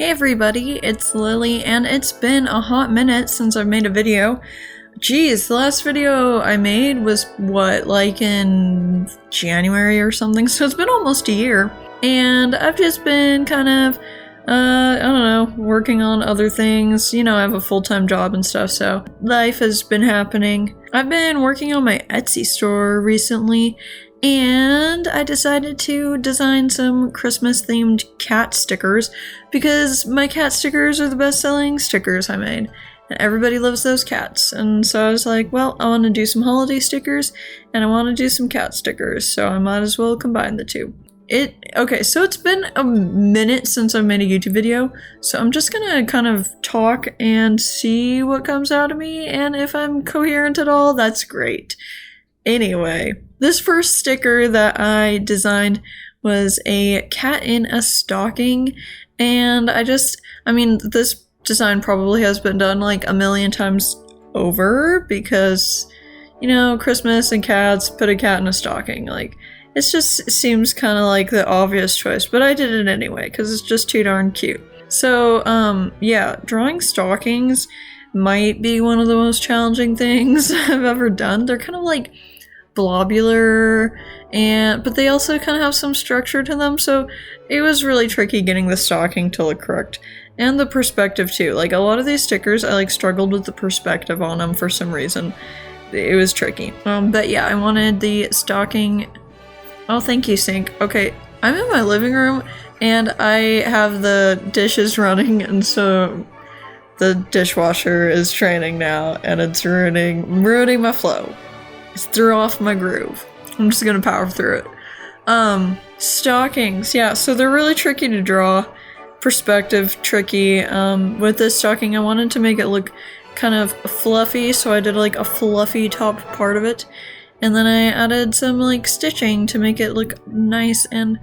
Hey everybody, it's Lily, and it's been a hot minute since I've made a video. Geez, the last video I made was, like in January or something, so it's been almost a year. And I've just been kind of, I don't know, working on other things. You know, I have a full-time job and stuff, so life has been happening. I've been working on my Etsy store recently, and I decided to design some Christmas-themed cat stickers because my cat stickers are the best-selling stickers I made. And everybody loves those cats. And so I was like, well, I want to do some holiday stickers and I want to do some cat stickers, so I might as well combine the two. Okay, so it's been a minute since I made a YouTube video, so I'm just gonna kind of talk and see what comes out of me, and if I'm coherent at all, that's great. Anyway, this first sticker that I designed was a cat in a stocking, and this design probably has been done like a million times over because, you know, Christmas and cats, put a cat in a stocking. Like, it just seems kind of like the obvious choice, but I did it anyway because it's just too darn cute. So, yeah, drawing stockings might be one of the most challenging things I've ever done. They're kind of like blobular, but they also kind of have some structure to them, so it was really tricky getting the stocking to look correct. And the perspective too. Like, a lot of these stickers, I struggled with the perspective on them for some reason. It was tricky. But yeah, I wanted the stocking. Oh, thank you, sink. Okay, I'm in my living room and I have the dishes running, and so the dishwasher is training now and it's ruining my flow. It's threw off my groove. I'm just gonna power through it. Stockings, yeah, so they're really tricky to draw. Perspective tricky. With this stocking, I wanted to make it look kind of fluffy, so I did like a fluffy top part of it. And then I added some like stitching to make it look nice and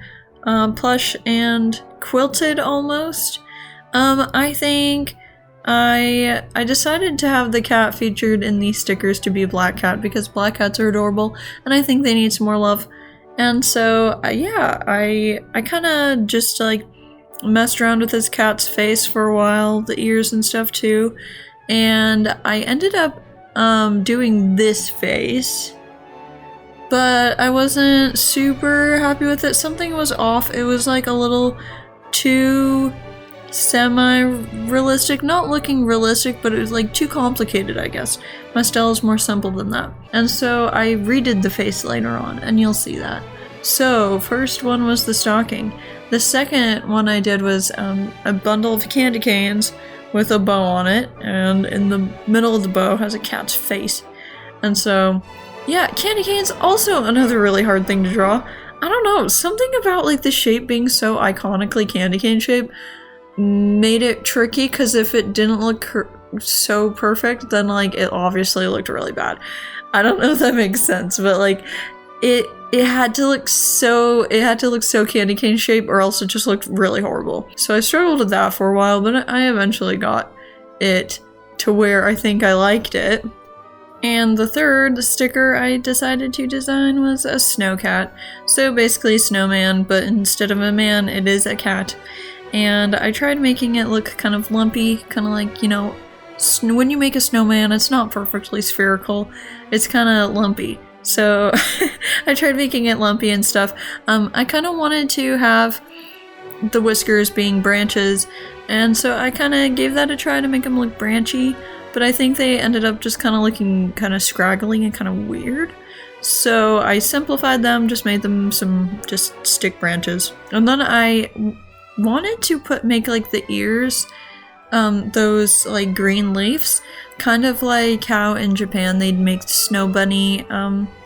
plush and quilted almost. I think I decided to have the cat featured in these stickers to be a black cat because black cats are adorable and I think they need some more love. And so yeah, I kind of just like messed around with this cat's face for a while, the ears and stuff too, and I ended up doing this face. But I wasn't super happy with it. Something was off. It was like a little too semi-realistic. Not looking realistic, but it was like too complicated, I guess. My style is more simple than that. And so I redid the face later on, and you'll see that. So, first one was the stocking. The second one I did was a bundle of candy canes with a bow on it, and in the middle of the bow has a cat's face. And so, yeah, candy canes, also another really hard thing to draw. I don't know, something about like the shape being so iconically candy cane shape made it tricky, because if it didn't look so perfect, then like it obviously looked really bad. I don't know if that makes sense, but like it had to look so candy cane shape, or else it just looked really horrible. So I struggled with that for a while, but I eventually got it to where I think I liked it. And the third sticker I decided to design was a snow cat. So basically a snowman, but instead of a man, it is a cat. And I tried making it look kind of lumpy, kind of like, you know, when you make a snowman, it's not perfectly spherical, it's kind of lumpy. So I tried making it lumpy and stuff. I kind of wanted to have the whiskers being branches, and so I kind of gave that a try to make them look branchy. But I think they ended up just kind of looking kind of scraggly and kind of weird. So I simplified them, just made them some just stick branches. And then I wanted to make like the ears, those like green leaves, kind of like how in Japan they'd make snow bunny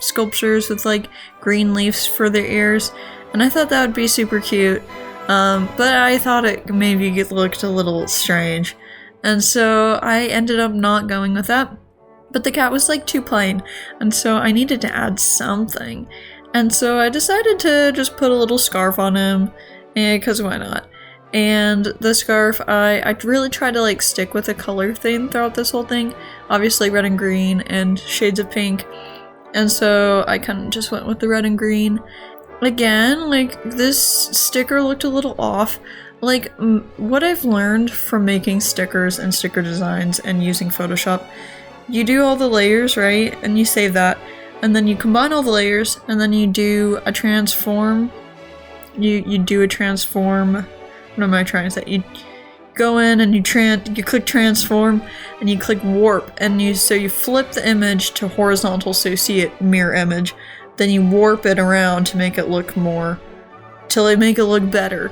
sculptures with like green leaves for their ears. And I thought that would be super cute. But I thought it maybe looked a little strange. And so I ended up not going with that, but the cat was like too plain, and so I needed to add something. And so I decided to just put a little scarf on him, because why not? And the scarf, I really tried to like stick with a color theme throughout this whole thing, obviously red and green and shades of pink. And so I kind of just went with the red and green. Again, like, this sticker looked a little off. like, what I've learned from making stickers and sticker designs and using Photoshop, you do all the layers, right? And you save that. And then you combine all the layers, and then you do a transform. You do a transform. What am I trying to say? You go in and you click transform, and you click warp, and you flip the image to horizontal so you see it mirror image. Then you warp it around to make it look more, till make it look better.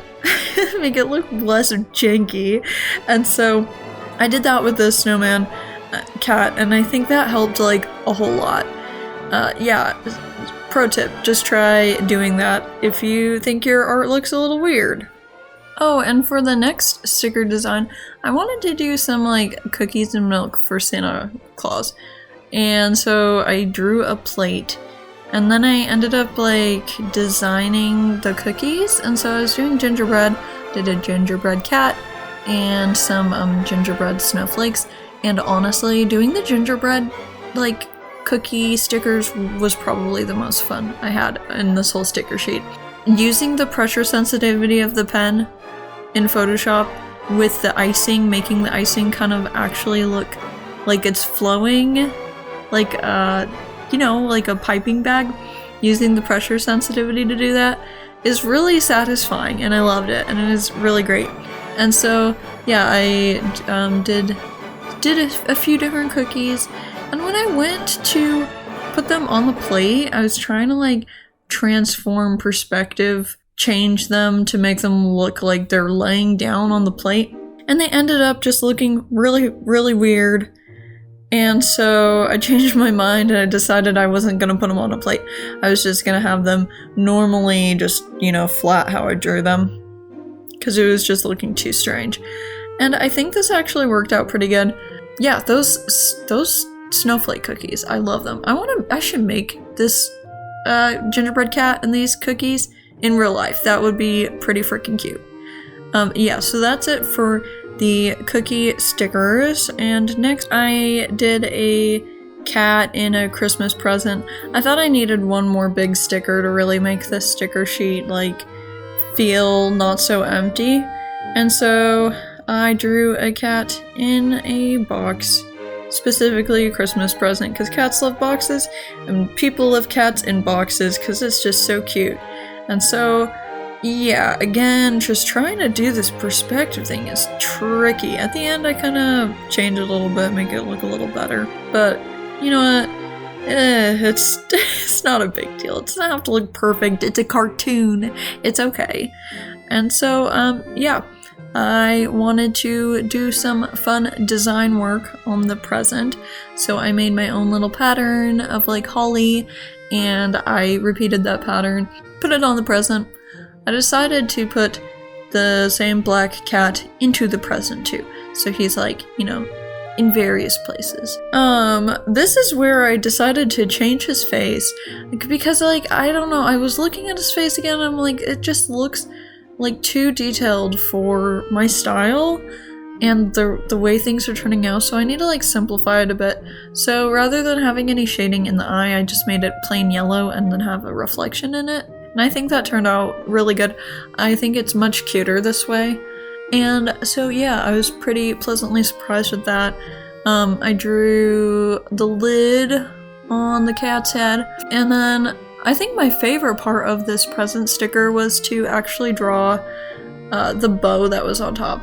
Make it look less janky. And so I did that with the snowman cat, and I think that helped like a whole lot. Yeah, pro tip, just try doing that if you think your art looks a little weird. Oh, and for the next sticker design, I wanted to do some like cookies and milk for Santa Claus. And so I drew a plate, and then I ended up like designing the cookies. And so I was doing gingerbread, did a gingerbread cat, and some gingerbread snowflakes. And honestly, doing the gingerbread like cookie stickers was probably the most fun I had in this whole sticker sheet. Using the pressure sensitivity of the pen in Photoshop with the icing, making the icing kind of actually look like it's flowing, like like a piping bag, using the pressure sensitivity to do that is really satisfying, and I loved it, and it is really great. And so yeah, I did a few different cookies. And when I went to put them on the plate, I was trying to like transform perspective, change them to make them look like they're laying down on the plate. And they ended up just looking really, really weird. And so I changed my mind and I decided I wasn't going to put them on a plate. I was just going to have them normally just, flat how I drew them, because it was just looking too strange. And I think this actually worked out pretty good. Yeah, those snowflake cookies, I love them. I should make this gingerbread cat and these cookies in real life. That would be pretty freaking cute. Yeah, so that's it for the cookie stickers. And next I did a cat in a Christmas present. I thought I needed one more big sticker to really make this sticker sheet like feel not so empty. And so I drew a cat in a box, specifically a Christmas present, because cats love boxes, and people love cats in boxes because it's just so cute. And so, yeah, again, just trying to do this perspective thing is tricky. At the end, I kind of change it a little bit, make it look a little better. But, you know what? It's not a big deal. It doesn't have to look perfect. It's a cartoon. It's okay. And so, yeah. I wanted to do some fun design work on the present, so I made my own little pattern of like holly, and I repeated that pattern, put it on the present. I decided to put the same black cat into the present too, so he's like, in various places. This is where I decided to change his face, because like, I don't know, I was looking at his face again, and I'm like, it just looks like too detailed for my style and the way things are turning out, so I need to like simplify it a bit. So rather than having any shading in the eye, I just made it plain yellow and then have a reflection in it. And I think that turned out really good. I think it's much cuter this way. And so yeah, I was pretty pleasantly surprised with that. I drew the lid on the cat's head, and then I think my favorite part of this present sticker was to actually draw the bow that was on top.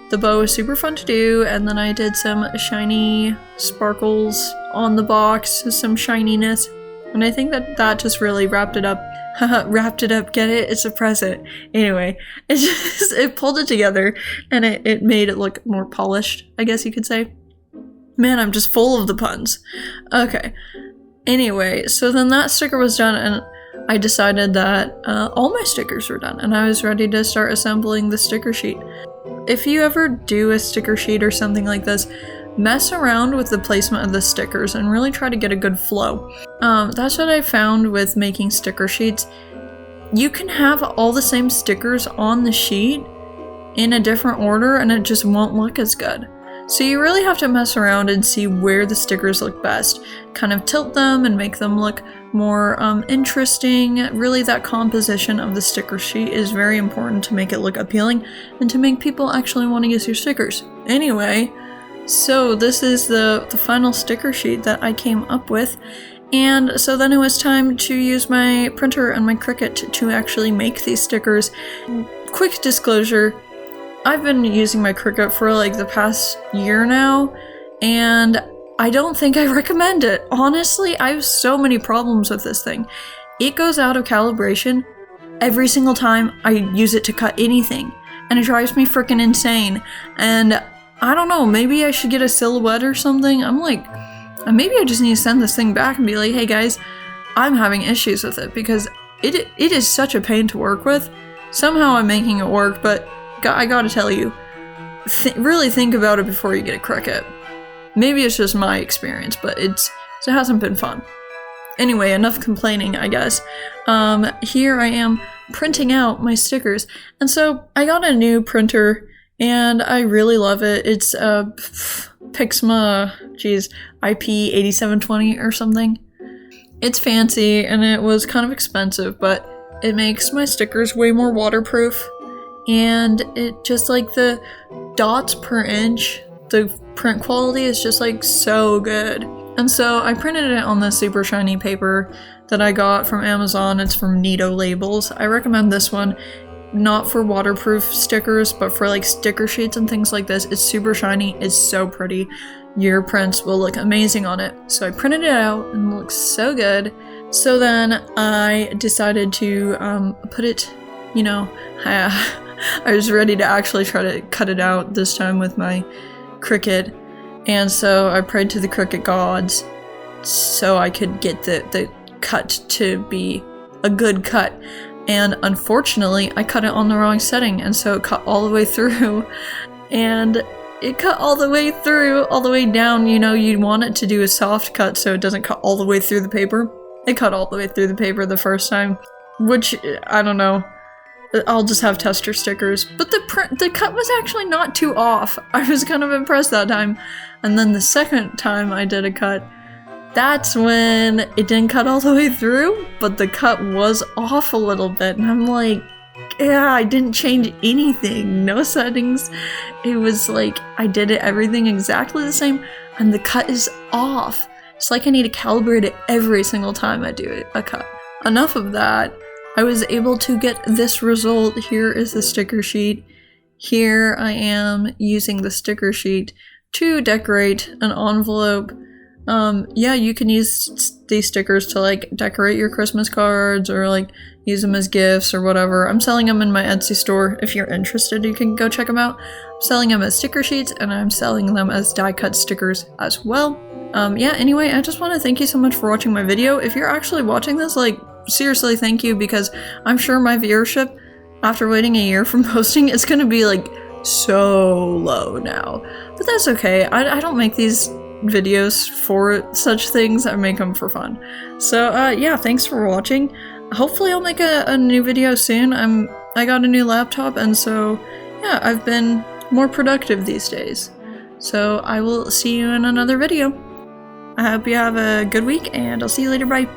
The bow was super fun to do, and then I did some shiny sparkles on the box, some shininess, and I think that just really wrapped it up. Wrapped it up, get it? It's a present. Anyway, it pulled it together, and it made it look more polished, I guess you could say. Man, I'm just full of the puns. Okay. Anyway, so then that sticker was done, and I decided that all my stickers were done, and I was ready to start assembling the sticker sheet. If you ever do a sticker sheet or something like this, mess around with the placement of the stickers and really try to get a good flow. That's what I found with making sticker sheets. You can have all the same stickers on the sheet in a different order, and it just won't look as good. So you really have to mess around and see where the stickers look best. Kind of tilt them and make them look more interesting. Really, that composition of the sticker sheet is very important to make it look appealing and to make people actually want to use your stickers. Anyway, so this is the final sticker sheet that I came up with. And so then it was time to use my printer and my Cricut to actually make these stickers. Quick disclosure, I've been using my Cricut for like the past year now, and I don't think I recommend it. Honestly, I have so many problems with this thing. It goes out of calibration every single time I use it to cut anything, and it drives me freaking insane. And I don't know, maybe I should get a silhouette or something. I'm like, maybe I just need to send this thing back and be like, hey guys, I'm having issues with it, because it is such a pain to work with. Somehow I'm making it work, but I gotta tell you, really think about it before you get a Cricut. Maybe it's just my experience, but it hasn't been fun. Anyway, enough complaining, I guess. Here I am printing out my stickers. And so I got a new printer, and I really love it. It's Pixma, IP8720 or something. It's fancy, and it was kind of expensive, but it makes my stickers way more waterproof. And it just, like, the dots per inch, the print quality is just like so good. And so I printed it on this super shiny paper that I got from Amazon. It's from Nito Labels. I recommend this one, not for waterproof stickers, but for like sticker sheets and things like this. It's super shiny, it's so pretty. Your prints will look amazing on it. So I printed it out and it looks so good. So then I decided to put it, you know, I was ready to actually try to cut it out this time with my Cricut, and so I prayed to the Cricut gods so I could get the cut to be a good cut. And unfortunately, I cut it on the wrong setting, and so it cut all the way through. And it cut all the way through, all the way down. You know, you want it to do a soft cut so it doesn't cut all the way through the paper. It cut all the way through the paper the first time, which, I don't know. I'll just have tester stickers. But the cut was actually not too off. I was kind of impressed that time. And then the second time I did a cut, that's when it didn't cut all the way through, but the cut was off a little bit. And I'm like, yeah, I didn't change anything. No settings. It was like, I did everything exactly the same, and the cut is off. It's like I need to calibrate it every single time I do a cut. Enough of that. I was able to get this result. Here is the sticker sheet. Here I am using the sticker sheet to decorate an envelope. Yeah, you can use these stickers to like decorate your Christmas cards or like use them as gifts or whatever. I'm selling them in my Etsy store. If you're interested, you can go check them out. I'm selling them as sticker sheets, and I'm selling them as die cut stickers as well. Yeah, anyway, I just want to thank you so much for watching my video. If you're actually watching this, like, seriously, thank you, because I'm sure my viewership, after waiting a year from posting, is gonna be like so low now. But that's okay. I don't make these videos for such things. I make them for fun. So yeah, thanks for watching. Hopefully I'll make a new video soon. I got a new laptop, and so yeah, I've been more productive these days. So I will see you in another video. I hope you have a good week, and I'll see you later. Bye.